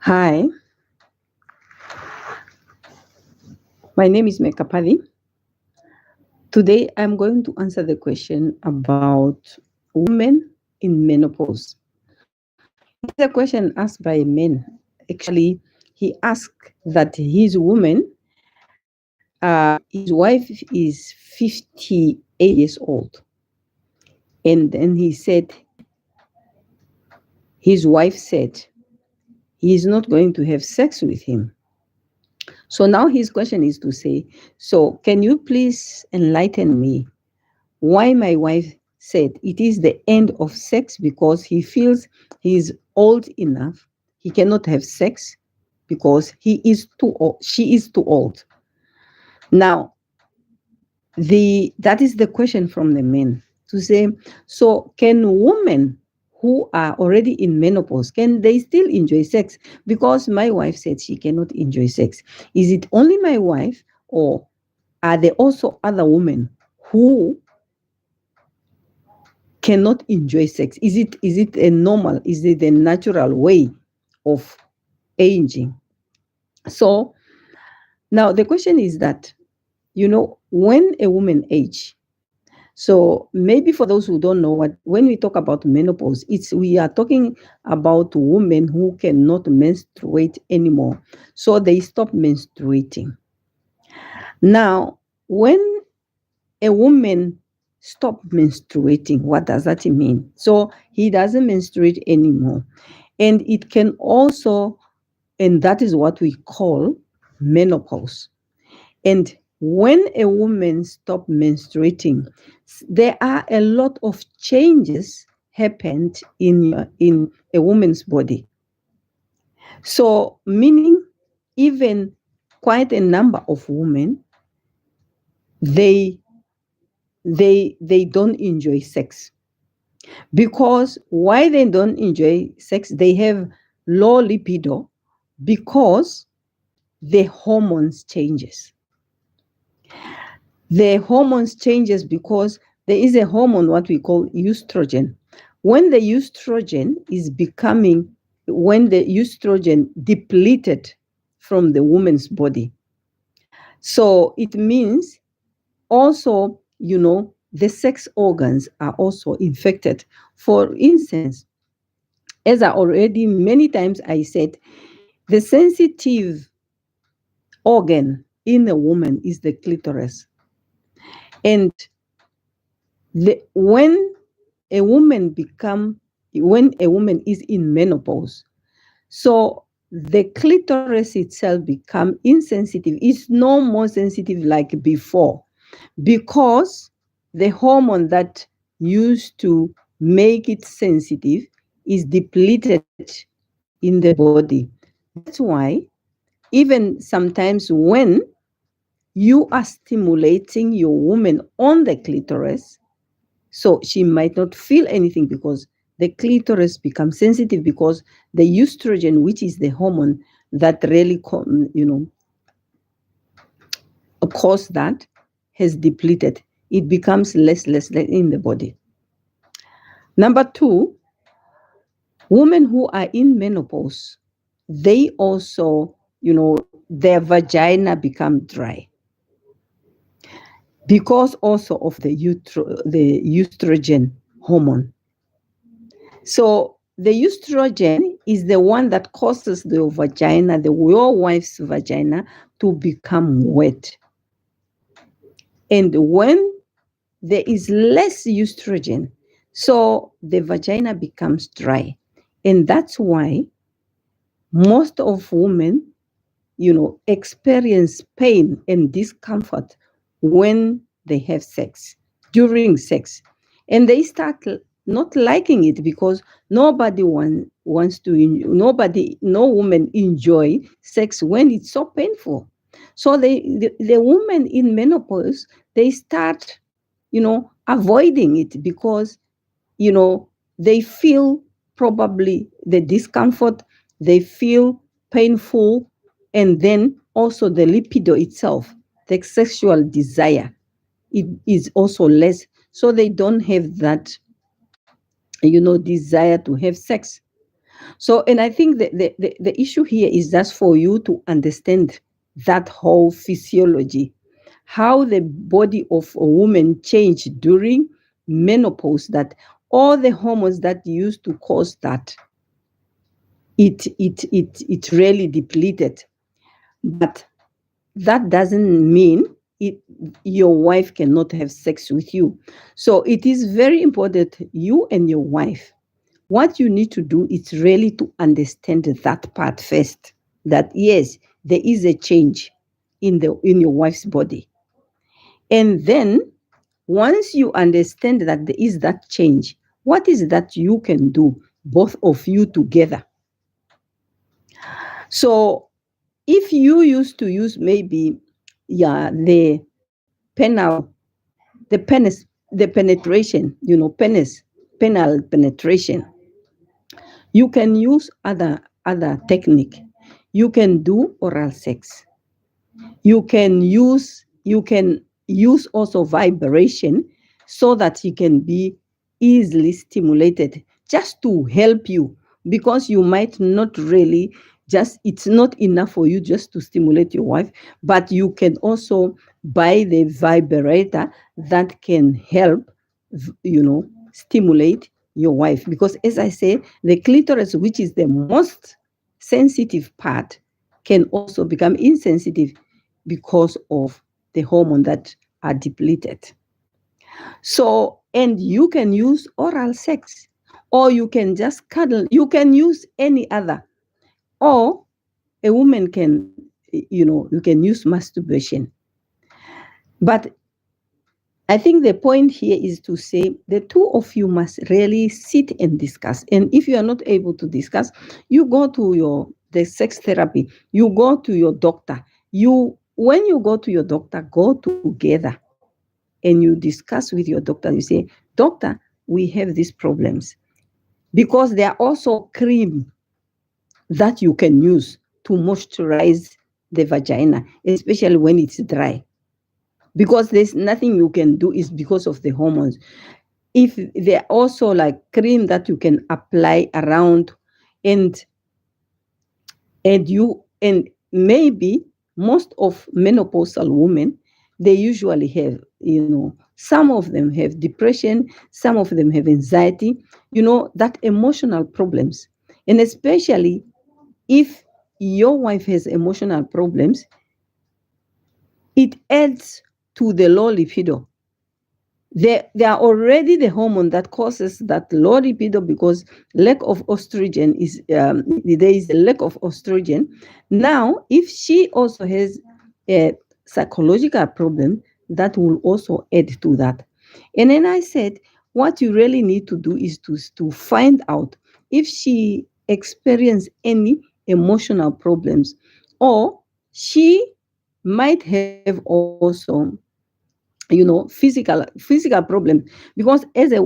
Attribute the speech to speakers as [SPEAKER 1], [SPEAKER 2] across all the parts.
[SPEAKER 1] Hi, my name is Mekapali. Today I'm going to answer the question about women in menopause. It is a question asked by a man. Actually, he asked that his woman, his wife is 58 years old. And then he said, his wife said, he is not going to have sex with him. So now his question is to say, so can you please enlighten me why my wife said it is the end of sex because he feels he is old enough. He cannot have sex because he is too old. She is too old. Now, that is the question from the men to say, so can women who are already in menopause, can they still enjoy sex? Because my wife said she cannot enjoy sex. Is it only my wife, or are there also other women who cannot enjoy sex? Is it a normal? Is it a natural way of aging? So now the question is that, when a woman age, so maybe for those who don't know what, when we talk about menopause, we are talking about women who cannot menstruate anymore. So they stop menstruating. Now, when a woman stop menstruating, what does that mean? So he doesn't menstruate anymore. And it can also, and that is what we call menopause. And when a woman stop menstruating, there are a lot of changes happened in a woman's body. So meaning even quite a number of women, they they don't enjoy sex. Because why they don't enjoy sex, they have low libido because the hormones changes. The hormones changes because there is a hormone what we call estrogen. When the estrogen is becoming, when the estrogen depleted from the woman's body, so it means also, the sex organs are also infected. For instance, as I already many times I said, the sensitive organ in a woman is the clitoris. And when a woman when a woman is in menopause, so the clitoris itself become insensitive. It's no more sensitive like before because the hormone that used to make it sensitive is depleted in the body. That's why even sometimes when you are stimulating your woman on the clitoris, so she might not feel anything because the clitoris becomes sensitive because the estrogen, which is the hormone that really, cause that, has depleted. It becomes less in the body. Number two, women who are in menopause, they also, their vagina become dry because also of the estrogen hormone. So the estrogen is the one that causes your wife's vagina, to become wet. And when there is less estrogen, so the vagina becomes dry. And that's why most of women, experience pain and discomfort when they have sex, during sex. And they start not liking it because wants to, no woman enjoy sex when it's so painful. So the women in menopause, they start, avoiding it because, they feel probably the discomfort, they feel painful, and then also the libido itself, the sexual desire, it is also less. So they don't have that, desire to have sex. So, and I think the issue here is just for you to understand that whole physiology, how the body of a woman change during menopause, that all the hormones that used to cause that, it really depleted. But that doesn't mean it, your wife cannot have sex with you. So it is very important, you and your wife, what you need to do is really to understand that part first, that yes, there is a change in your wife's body. And then once you understand that there is that change, what is that you can do, both of you together? So if you used to use maybe, yeah, the penal, the penetration, penal penetration, you can use other technique. You can do oral sex. You can use also vibration, so that you can be easily stimulated, just to help you, because you might not really, just it's not enough for you just to stimulate your wife, but you can also buy the vibrator that can help, stimulate your wife, because as I say, the clitoris, which is the most sensitive part, can also become insensitive because of the hormone that are depleted. So, and you can use oral sex, or you can just cuddle, you can use any other, or a woman can, you can use masturbation. But I think the point here is to say the two of you must really sit and discuss. And if you are not able to discuss, you go to the sex therapy, you go to your doctor. When you go to your doctor, go together and you discuss with your doctor. You say, doctor, we have these problems. Because there are also cream that you can use to moisturize the vagina, especially when it's dry. Because there's nothing you can do, is because of the hormones. If there are also like cream that you can apply around, and and maybe most of menopausal women, they usually have, some of them have depression, some of them have anxiety, that emotional problems. And especially if your wife has emotional problems, it adds to the low libido. They are already the hormone that causes that low libido, because lack of estrogen is, there is a lack of estrogen. Now, if she also has a psychological problem, that will also add to that. And then I said, what you really need to do is to find out if she experienced any emotional problems, or she might have also, physical problems. Because as a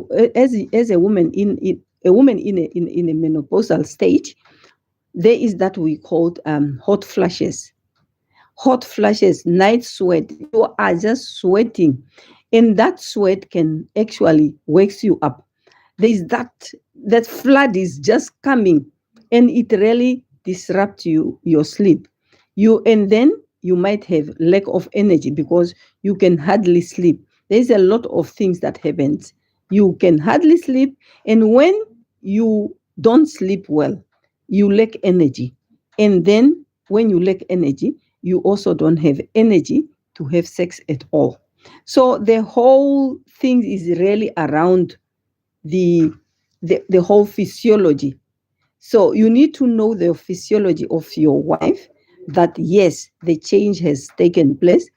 [SPEAKER 1] woman in a menopausal stage, there is that we call hot flashes, night sweat. You are just sweating, and that sweat can actually wakes you up. There's that flood is just coming, and it really disrupts your sleep. And then you might have lack of energy, because you can hardly sleep. There's a lot of things that happens. You can hardly sleep, and when you don't sleep well, you lack energy. And then when you lack energy, you also don't have energy to have sex at all. So the whole thing is really around the whole physiology. So you need to know the physiology of your wife, that yes, the change has taken place,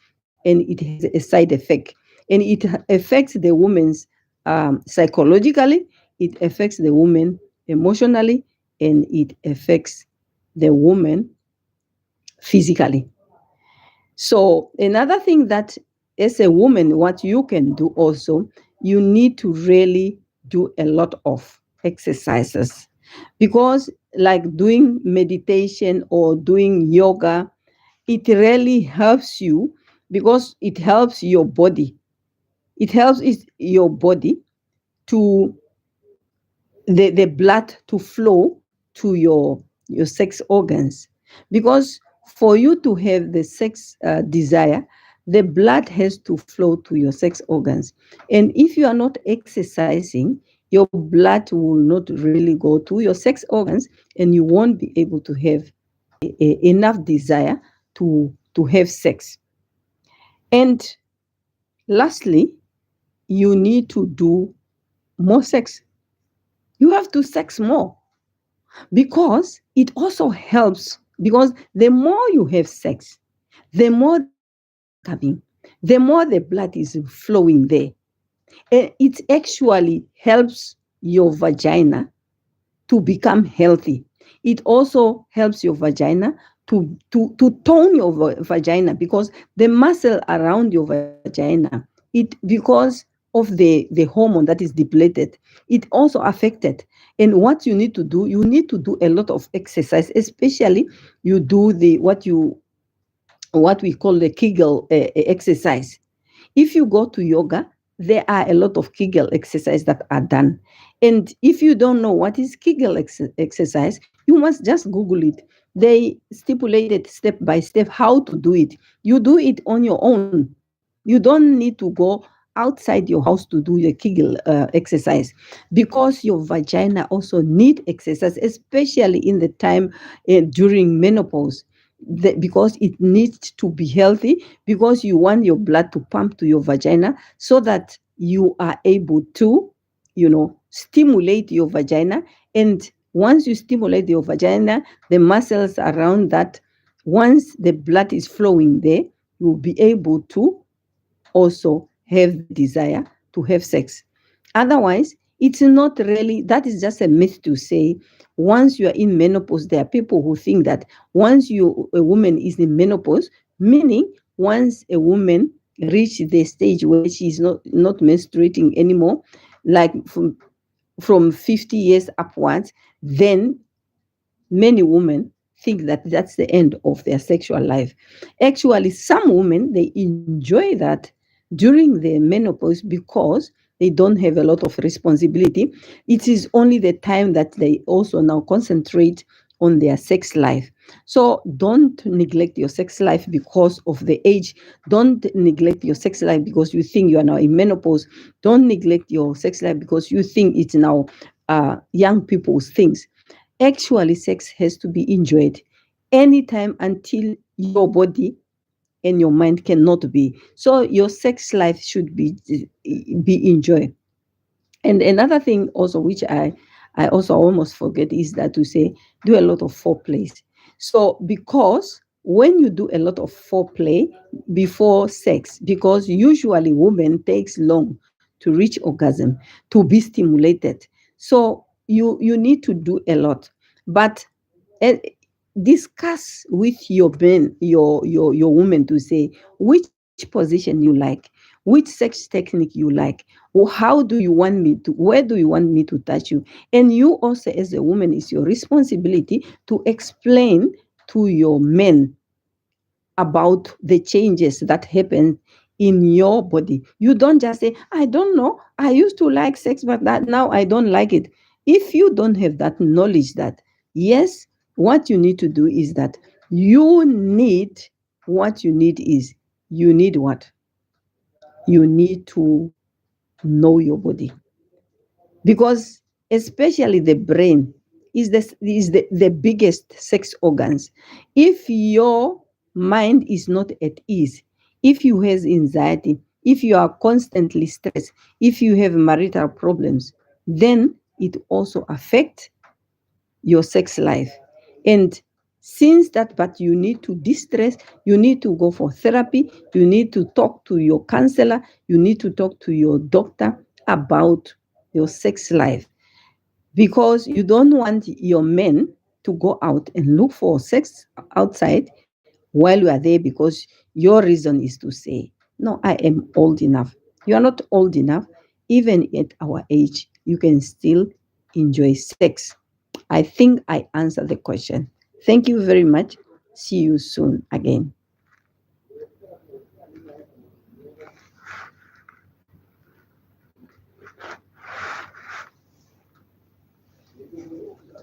[SPEAKER 1] and it has a side effect. And it affects the woman's, psychologically, it affects the woman emotionally, and it affects the woman physically. So another thing that, as a woman, what you can do also, you need to really do a lot of exercises, because like doing meditation or doing yoga, it really helps you, because it helps your body. It helps your body to the blood to flow to your sex organs. Because for you to have the sex desire, the blood has to flow to your sex organs. And if you are not exercising, your blood will not really go to your sex organs, and you won't be able to have enough desire to have sex. And lastly, you need to do more sex. You have to sex more, because it also helps, because the more you have sex, the more the blood is coming, the more the blood is flowing there. And it actually helps your vagina to become healthy. It also helps your vagina to tone your vagina, because the muscle around your vagina, it because of the hormone that is depleted, it also affected. And what you need to do, you need to do a lot of exercise, especially you do the what we call the Kegel exercise. If you go to yoga, there are a lot of Kegel exercise that are done. And if you don't know what is Kegel exercise, you must just Google it. They stipulated step by step how to do it. You do it on your own. You don't need to go outside your house to do the Kegel exercise, because your vagina also need exercise, especially in the time during menopause. Because it needs to be healthy, because you want your blood to pump to your vagina, so that you are able to, stimulate your vagina. And once you stimulate your vagina, the muscles around that, once the blood is flowing there, you'll be able to also have the desire to have sex. Otherwise, it's not really, that is just a myth to say once you are in menopause. There are people who think that once a woman is in menopause, meaning once a woman reaches the stage where she is not menstruating anymore, like from 50 years upwards, then many women think that that's the end of their sexual life. Actually, some women, they enjoy that during the menopause, because they don't have a lot of responsibility. It is only the time that they also now concentrate on their sex life. So don't neglect your sex life because of the age. Don't neglect your sex life because you think you are now in menopause. Don't neglect your sex life because you think it's now young people's things. Actually, sex has to be enjoyed anytime until your body and your mind cannot be. So your sex life should be enjoyed. And another thing also, which I also almost forget, is that to say do a lot of foreplays. So because when you do a lot of foreplay before sex, because usually women takes long to reach orgasm, to be stimulated. So you need to do a lot. But uh, discuss with your men, your woman, to say which position you like, which sex technique you like, or how do you want me to, where do you want me to touch you. And you also, as a woman, is your responsibility to explain to your men about the changes that happen in your body. You don't just say, I don't know, I used to like sex, but that now I don't like it. If you don't have that knowledge, that yes, what you need to do is that you need, what you need is, you need what? You need to know your body. Because especially the brain is the biggest sex organs. If your mind is not at ease, if you have anxiety, if you are constantly stressed, if you have marital problems, then it also affects your sex life. And since that, but you need to distress, you need to go for therapy, you need to talk to your counselor, you need to talk to your doctor about your sex life, because you don't want your men to go out and look for sex outside while you are there, because your reason is to say, no, I am old enough. You are not old enough. Even at our age, you can still enjoy sex. I think I answered the question. Thank you very much. See you soon again.